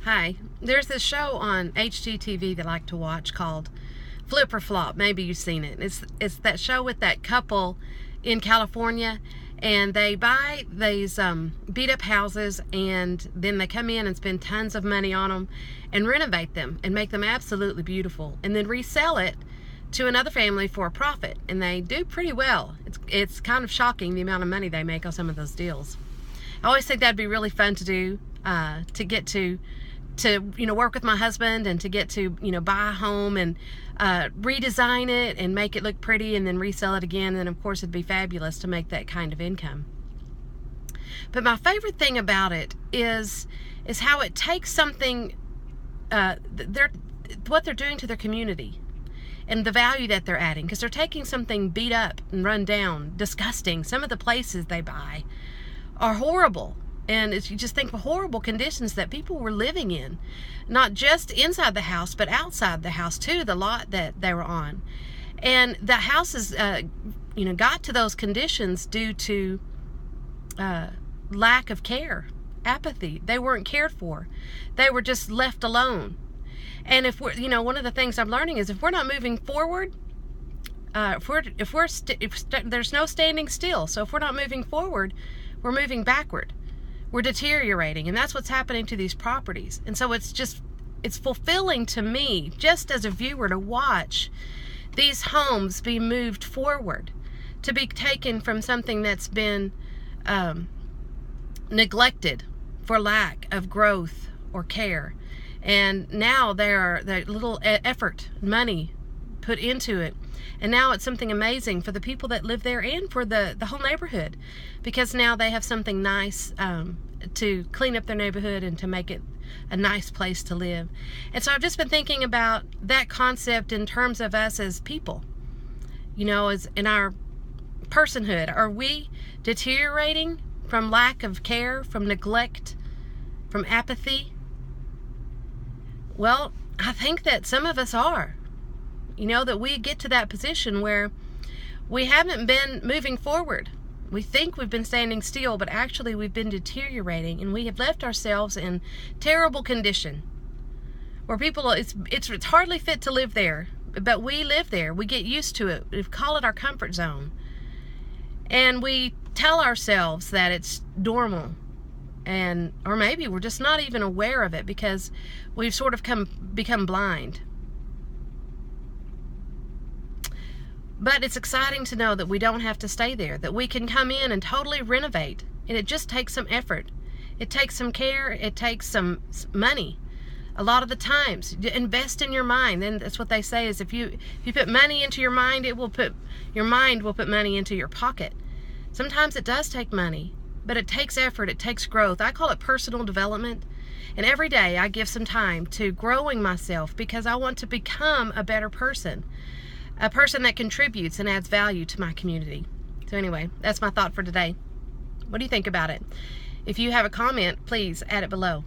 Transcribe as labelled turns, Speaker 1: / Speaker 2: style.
Speaker 1: Hi. There's this show on HGTV that I like to watch called Flip or Flop. Maybe you've seen it. It's that show with that couple in California, and they buy these beat up houses, and then they come in and spend tons of money on them and renovate them and make them absolutely beautiful, and then resell it to another family for a profit. And they do pretty well. It's kind of shocking the amount of money they make on some of those deals. I always think that'd be really fun to do, to get to work with my husband and to get to buy a home and redesign it and make it look pretty and then resell it again. And of course it'd be fabulous to make that kind of income. But my favorite thing about it is how it takes something, what they're doing to their community and the value that they're adding, because they're taking something beat up and run down, disgusting. Some of the places they buy are horrible. And you just think of horrible conditions that people were living in, not just inside the house, but outside the house too, the lot that they were on. And the houses, got to those conditions due to lack of care, apathy. They weren't cared for. They were just left alone. And if we're, one of the things I'm learning is if we're not moving forward, if there's no standing still. So if we're not moving forward, we're moving backward. We're deteriorating, and that's what's happening to these properties. And so it's fulfilling to me, just as a viewer, to watch these homes be moved forward, to be taken from something that's been neglected for lack of growth or care. And now there little effort, money put into it. And now it's something amazing for the people that live there and for the whole neighborhood, because now they have something nice to clean up their neighborhood and to make it a nice place to live. And so I've just been thinking about that concept in terms of us as people, as in our personhood. Are we deteriorating from lack of care, from neglect, from apathy? Well, I think that some of us are. That we get to that position where we haven't been moving forward. We think we've been standing still, but actually we've been deteriorating, and we have left ourselves in terrible condition where people, it's hardly fit to live there, but we live there. We get used to it. We call it our comfort zone. And we tell ourselves that it's normal, or maybe we're just not even aware of it because we've sort of become blind. But it's exciting to know that we don't have to stay there, that we can come in and totally renovate. And it just takes some effort. It takes some care. It takes some money. A lot of the times, invest in your mind. And that's what they say is if you put money into your mind, your mind will put money into your pocket. Sometimes it does take money, but it takes effort. It takes growth. I call it personal development. And every day I give some time to growing myself because I want to become a better person. A person that contributes and adds value to my community. So anyway, that's my thought for today. What do you think about it? If you have a comment, please add it below.